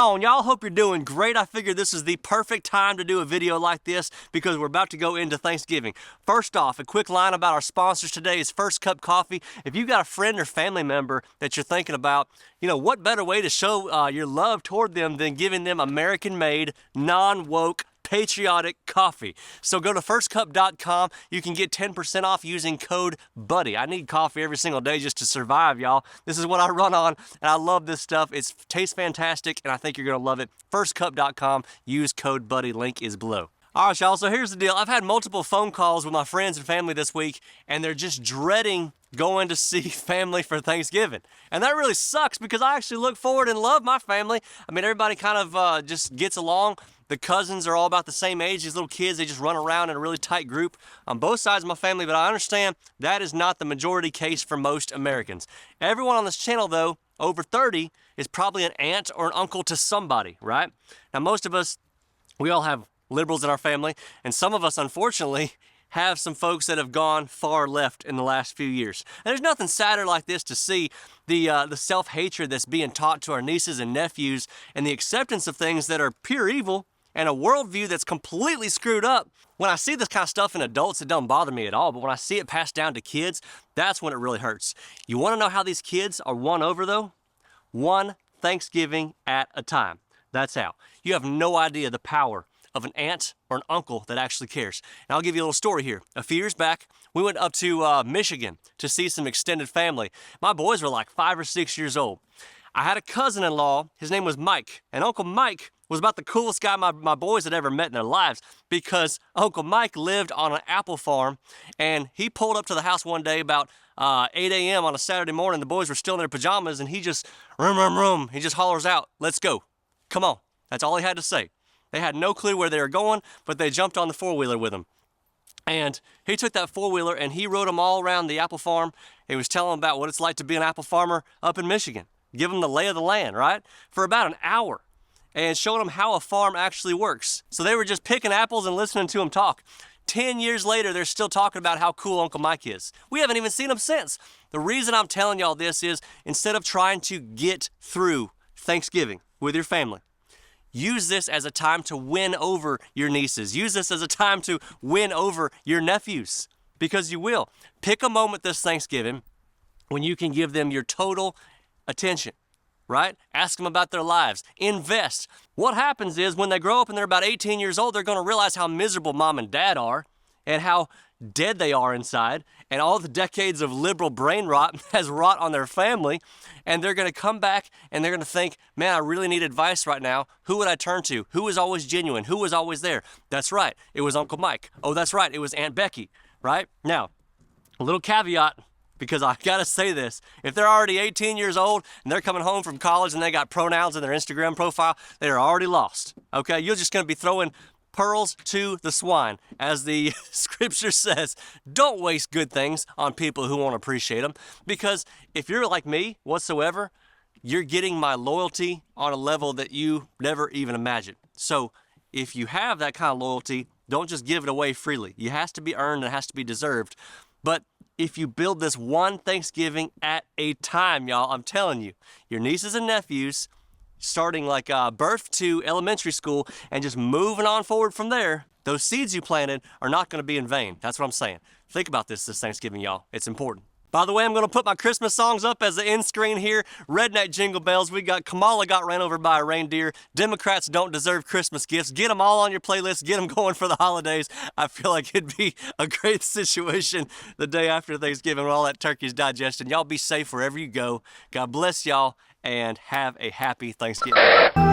on, y'all? Hope you're doing great. I figured this is the perfect time to do a video like this because we're about to go into Thanksgiving. First off, a quick line about our sponsors today is First Cup Coffee. If you've got a friend or family member that you're thinking about, what better way to show your love toward them than giving them American-made, non-woke, patriotic coffee. So go to firstcup.com. You can get 10% off using code BUDDY. I need coffee every single day just to survive, y'all. This is what I run on, and I love this stuff. It tastes fantastic, and I think you're going to love it. Firstcup.com. Use code BUDDY. Link is below. All right, y'all, so here's the deal. I've had multiple phone calls with my friends and family this week, and they're just dreading going to see family for Thanksgiving. And that really sucks because I actually look forward and love my family. I mean, everybody kind of just gets along. The cousins are all about the same age. These little kids, they just run around in a really tight group on both sides of my family, but I understand that is not the majority case for most Americans. Everyone on this channel, though, over 30, is probably an aunt or an uncle to somebody, right? Now, most of us, we all have liberals in our family, and some of us, unfortunately, have some folks that have gone far left in the last few years. And there's nothing sadder like this to see the self-hatred that's being taught to our nieces and nephews and the acceptance of things that are pure evil and a worldview that's completely screwed up. When I see this kind of stuff in adults, it doesn't bother me at all, but when I see it passed down to kids, that's when it really hurts. You want to know how these kids are won over, though? One Thanksgiving at a time. That's how. You have no idea the power of an aunt or an uncle that actually cares. And I'll give you a little story here. A few years back, we went up to Michigan to see some extended family. My boys were like 5 or 6 years old. I had a cousin-in-law, his name was Mike, and Uncle Mike was about the coolest guy my boys had ever met in their lives because Uncle Mike lived on an apple farm, and he pulled up to the house one day about 8 a.m. on a Saturday morning. The boys were still in their pajamas, and he just, room, he just hollers out, "Let's go. Come on." That's all he had to say. They had no clue where they were going, but they jumped on the four-wheeler with him. And he took that four-wheeler and he rode them all around the apple farm. He was telling them about what it's like to be an apple farmer up in Michigan. Give them the lay of the land, right? For about an hour. And showing them how a farm actually works. So they were just picking apples and listening to him talk. 10 years later, they're still talking about how cool Uncle Mike is. We haven't even seen him since. The reason I'm telling y'all this is instead of trying to get through Thanksgiving with your family, use this as a time to win over your nieces. Use this as a time to win over your nephews, because you will. Pick a moment this Thanksgiving when you can give them your total attention, right? Ask them about their lives. Invest. What happens is when they grow up and they're about 18 years old, they're going to realize how miserable mom and dad are and how dead they are inside, and all the decades of liberal brain rot has wrought on their family, and they're going to come back and they're going to think, man, I really need advice right now. Who would I turn to? Who was always genuine? Who was always there? That's right, it was Uncle Mike. Oh, that's right, it was Aunt Becky, right? Now, a little caveat, because I gotta say this, if they're already 18 years old and they're coming home from college and they got pronouns in their Instagram profile, they're already lost, okay? You're just gonna be throwing pearls to the swine. As the scripture says, don't waste good things on people who won't appreciate them, because if you're like me whatsoever, you're getting my loyalty on a level that you never even imagined. So if you have that kind of loyalty, don't just give it away freely. It has to be earned and it has to be deserved. But if you build this one Thanksgiving at a time, y'all, I'm telling you, your nieces and nephews, starting like birth to elementary school and just moving on forward from there, those seeds you planted are not going to be in vain. That's what I'm saying. Think about this Thanksgiving, y'all. It's important. By the way, I'm going to put my Christmas songs up as the end screen here. Redneck Jingle Bells. We got Kamala Got Ran Over by a Reindeer. Democrats Don't Deserve Christmas Gifts. Get them all on your playlist. Get them going for the holidays. I feel like it'd be a great situation the day after Thanksgiving when all that turkey's digested. Y'all be safe wherever you go. God bless y'all, and have a happy Thanksgiving.